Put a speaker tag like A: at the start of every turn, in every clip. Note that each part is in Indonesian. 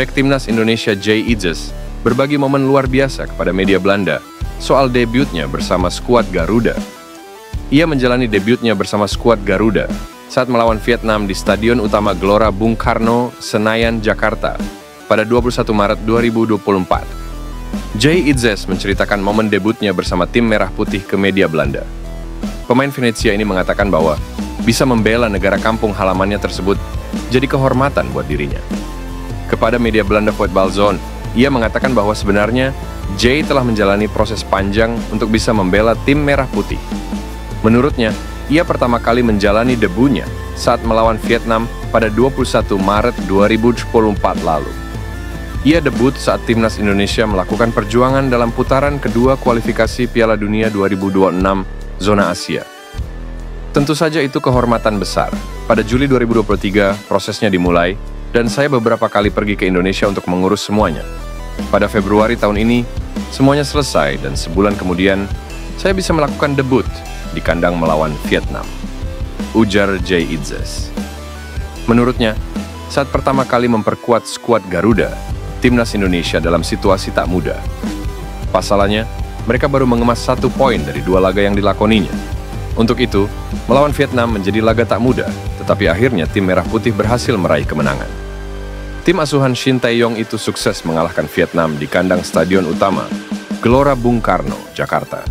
A: Bek timnas Indonesia Jay Idzes berbagi momen luar biasa kepada media Belanda soal debutnya bersama skuad Garuda. Ia menjalani debutnya bersama skuad Garuda saat melawan Vietnam di Stadion Utama Gelora Bung Karno, Senayan, Jakarta pada 21 Maret 2024. Jay Idzes menceritakan momen debutnya bersama tim Merah Putih ke media Belanda. Pemain Venetia ini mengatakan bahwa bisa membela negara kampung halamannya tersebut jadi kehormatan buat dirinya. Kepada media Belanda Voetbalzone, ia mengatakan bahwa sebenarnya Jay telah menjalani proses panjang untuk bisa membela tim Merah Putih. Menurutnya, ia pertama kali menjalani debutnya saat melawan Vietnam pada 21 Maret 2024 lalu. Ia debut saat timnas Indonesia melakukan perjuangan dalam putaran kedua kualifikasi Piala Dunia 2026 zona Asia. Tentu saja itu kehormatan besar. Pada Juli 2023, prosesnya dimulai, dan saya beberapa kali pergi ke Indonesia untuk mengurus semuanya. Pada Februari tahun ini, semuanya selesai dan sebulan kemudian, saya bisa melakukan debut di kandang melawan Vietnam. Ujar Jay Idzes. Menurutnya, saat pertama kali memperkuat skuad Garuda, timnas Indonesia dalam situasi tak mudah. Pasalnya, mereka baru mengemas 1 poin dari 2 laga yang dilakoninya. Untuk itu, melawan Vietnam menjadi laga tak mudah, tetapi akhirnya tim Merah Putih berhasil meraih kemenangan. Tim asuhan Shin Tae-yong itu sukses mengalahkan Vietnam di kandang Stadion Utama Gelora Bung Karno, Jakarta.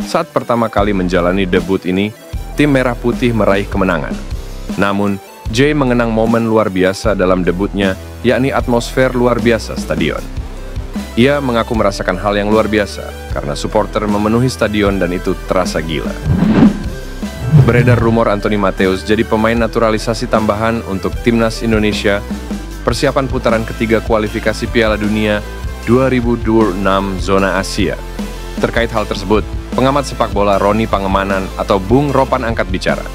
A: Saat pertama kali menjalani debut ini, tim Merah Putih meraih kemenangan. Namun, Jay mengenang momen luar biasa dalam debutnya, yakni atmosfer luar biasa stadion. Ia mengaku merasakan hal yang luar biasa karena supporter memenuhi stadion dan itu terasa gila. Beredar rumor Anthony Matheus jadi pemain naturalisasi tambahan untuk timnas Indonesia persiapan putaran ketiga kualifikasi Piala Dunia 2026 zona Asia. Terkait hal tersebut, pengamat sepak bola Roni Pangemanan atau Bung Ropan angkat bicara.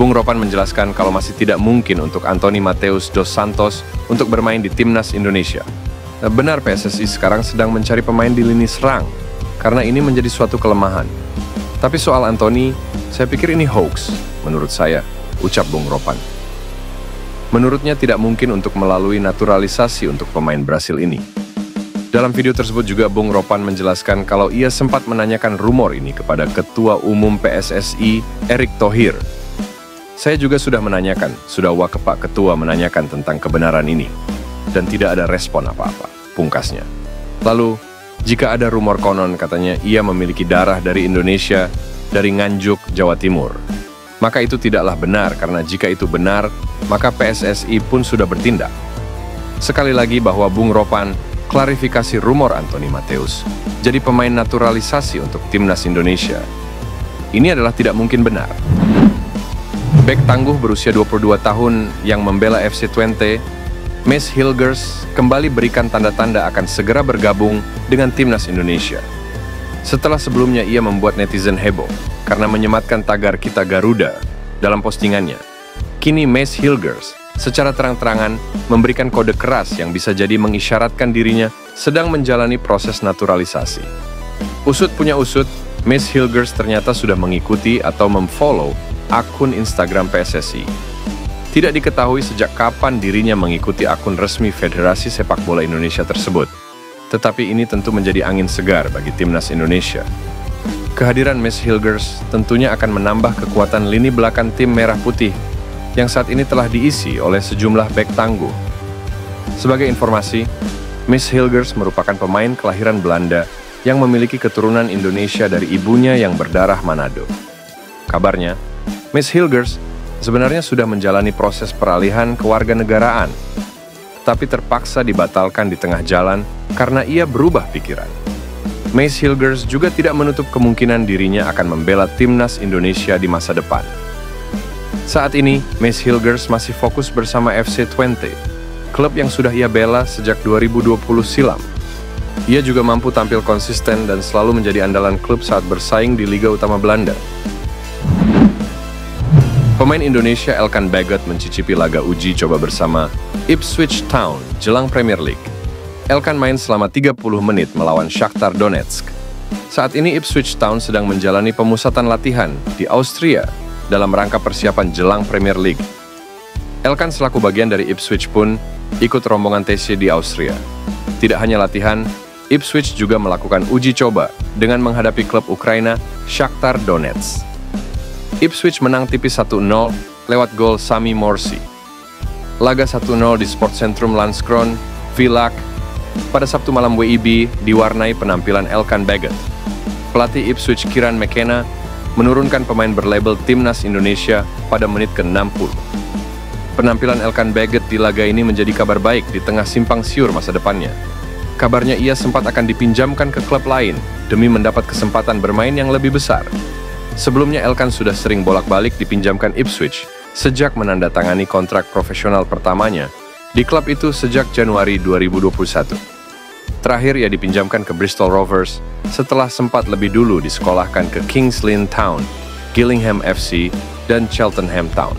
A: Bung Ropan menjelaskan kalau masih tidak mungkin untuk Anthony Matheus dos Santos untuk bermain di timnas Indonesia. Benar PSSI sekarang sedang mencari pemain di lini serang, karena ini menjadi suatu kelemahan. Tapi soal Anthony, saya pikir ini hoax, menurut saya, ucap Bung Ropan. Menurutnya tidak mungkin untuk melalui naturalisasi untuk pemain Brasil ini. Dalam video tersebut juga Bung Ropan menjelaskan kalau ia sempat menanyakan rumor ini kepada Ketua Umum PSSI, Erick Thohir. Saya juga sudah menanyakan, sudah Pak Ketua menanyakan tentang kebenaran ini. Dan tidak ada respon apa-apa, pungkasnya. Lalu, jika ada rumor konon katanya ia memiliki darah dari Indonesia, dari Nganjuk, Jawa Timur. Maka itu tidaklah benar, karena jika itu benar, maka PSSI pun sudah bertindak. Sekali lagi bahwa Bung Ropan klarifikasi rumor Anthony Matheus jadi pemain naturalisasi untuk timnas Indonesia. Ini adalah tidak mungkin benar. Bek tangguh berusia 22 tahun yang membela FC Twente, Mads Hilgers kembali berikan tanda-tanda akan segera bergabung dengan timnas Indonesia. Setelah sebelumnya ia membuat netizen heboh karena menyematkan tagar "Kita Garuda" dalam postingannya. Kini Mads Hilgers secara terang-terangan memberikan kode keras yang bisa jadi mengisyaratkan dirinya sedang menjalani proses naturalisasi. Usut punya usut, Mads Hilgers ternyata sudah mengikuti atau memfollow akun Instagram PSSI. Tidak diketahui sejak kapan dirinya mengikuti akun resmi Federasi Sepak Bola Indonesia tersebut. Tetapi ini tentu menjadi angin segar bagi timnas Indonesia. Kehadiran Mads Hilgers tentunya akan menambah kekuatan lini belakang tim Merah Putih yang saat ini telah diisi oleh sejumlah bek tangguh. Sebagai informasi, Mads Hilgers merupakan pemain kelahiran Belanda yang memiliki keturunan Indonesia dari ibunya yang berdarah Manado. Kabarnya, Mads Hilgers sebenarnya sudah menjalani proses peralihan kewarganegaraan, tapi terpaksa dibatalkan di tengah jalan karena ia berubah pikiran. Mads Hilgers juga tidak menutup kemungkinan dirinya akan membela timnas Indonesia di masa depan. Saat ini, Mads Hilgers masih fokus bersama FC Twente, klub yang sudah ia bela sejak 2020 silam. Ia juga mampu tampil konsisten dan selalu menjadi andalan klub saat bersaing di Liga Utama Belanda. Pemain Indonesia Elkan Bagot mencicipi laga uji coba bersama Ipswich Town jelang Premier League. Elkan main selama 30 menit melawan Shakhtar Donetsk. Saat ini Ipswich Town sedang menjalani pemusatan latihan di Austria dalam rangka persiapan jelang Premier League. Elkan selaku bagian dari Ipswich pun ikut rombongan TC di Austria. Tidak hanya latihan, Ipswich juga melakukan uji coba dengan menghadapi klub Ukraina Shakhtar Donetsk. Ipswich menang tipis 1-0 lewat gol Sami Morsi. Laga 1-0 di Sportcentrum Landskrona, Villach, pada Sabtu malam WIB diwarnai penampilan Elkan Baggett. Pelatih Ipswich Kieran McKenna menurunkan pemain berlabel Timnas Indonesia pada menit ke-60. Penampilan Elkan Baggett di laga ini menjadi kabar baik di tengah simpang siur masa depannya. Kabarnya ia sempat akan dipinjamkan ke klub lain demi mendapat kesempatan bermain yang lebih besar. Sebelumnya Elkan sudah sering bolak-balik dipinjamkan Ipswich sejak menandatangani kontrak profesional pertamanya di klub itu sejak Januari 2021. Terakhir ia dipinjamkan ke Bristol Rovers setelah sempat lebih dulu disekolahkan ke Kings Lynn Town, Gillingham FC, dan Cheltenham Town.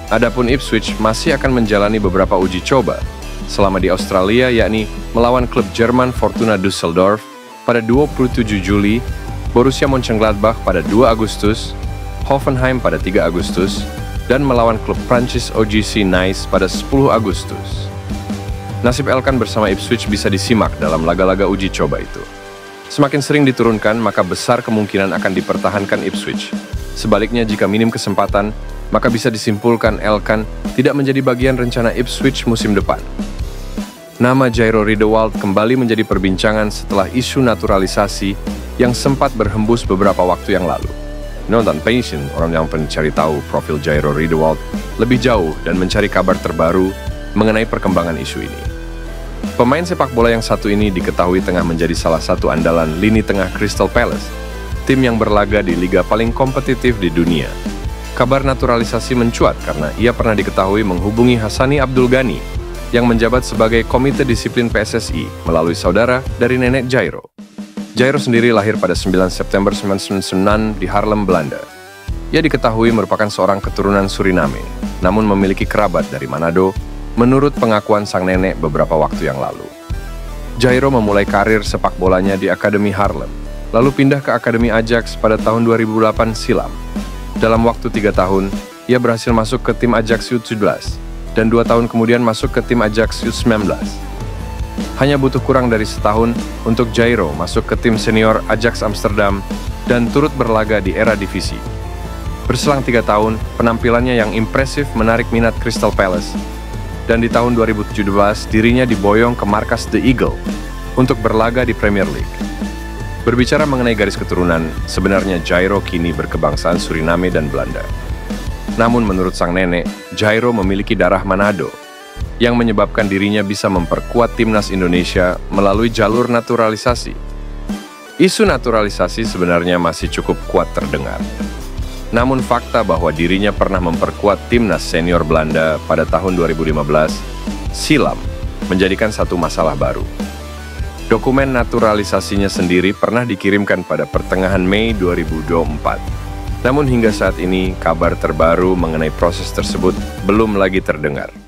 A: Adapun Ipswich masih akan menjalani beberapa uji coba selama di Australia, yakni melawan klub Jerman Fortuna Düsseldorf pada 27 Juli, Borussia Mönchengladbach pada 2 Agustus, Hoffenheim pada 3 Agustus, dan melawan klub Prancis OGC Nice pada 10 Agustus. Nasib Elkan bersama Ipswich bisa disimak dalam laga-laga uji coba itu. Semakin sering diturunkan, maka besar kemungkinan akan dipertahankan Ipswich. Sebaliknya, jika minim kesempatan, maka bisa disimpulkan Elkan tidak menjadi bagian rencana Ipswich musim depan. Nama Jairo Riedewald kembali menjadi perbincangan setelah isu naturalisasi yang sempat berhembus beberapa waktu yang lalu. Nonton Pension, orang yang mencari tahu profil Jairo Riedewald lebih jauh dan mencari kabar terbaru mengenai perkembangan isu ini. Pemain sepak bola yang satu ini diketahui tengah menjadi salah satu andalan lini tengah Crystal Palace, tim yang berlaga di liga paling kompetitif di dunia. Kabar naturalisasi mencuat karena ia pernah diketahui menghubungi Hassani Abdul Ghani yang menjabat sebagai Komite Disiplin PSSI melalui saudara dari nenek Jairo. Jairo sendiri lahir pada 9 September 1999 di Haarlem, Belanda. Ia diketahui merupakan seorang keturunan Suriname, namun memiliki kerabat dari Manado, menurut pengakuan sang nenek beberapa waktu yang lalu. Jairo memulai karir sepak bolanya di Akademi Haarlem, lalu pindah ke Akademi Ajax pada tahun 2008 silam. Dalam waktu 3 tahun, ia berhasil masuk ke tim Ajax U17, dan 2 tahun kemudian masuk ke tim Ajax U19. Hanya butuh kurang dari setahun untuk Jairo masuk ke tim senior Ajax Amsterdam dan turut berlaga di era divisi. Berselang 3 tahun, penampilannya yang impresif menarik minat Crystal Palace, dan di tahun 2017 dirinya diboyong ke markas The Eagle untuk berlaga di Premier League. Berbicara mengenai garis keturunan, sebenarnya Jairo kini berkebangsaan Suriname dan Belanda. Namun menurut sang nenek, Jairo memiliki darah Manado, yang menyebabkan dirinya bisa memperkuat timnas Indonesia melalui jalur naturalisasi. Isu naturalisasi sebenarnya masih cukup kuat terdengar. Namun fakta bahwa dirinya pernah memperkuat timnas senior Belanda pada tahun 2015 silam menjadikan satu masalah baru. Dokumen naturalisasinya sendiri pernah dikirimkan pada pertengahan Mei 2024. Namun hingga saat ini, kabar terbaru mengenai proses tersebut belum lagi terdengar.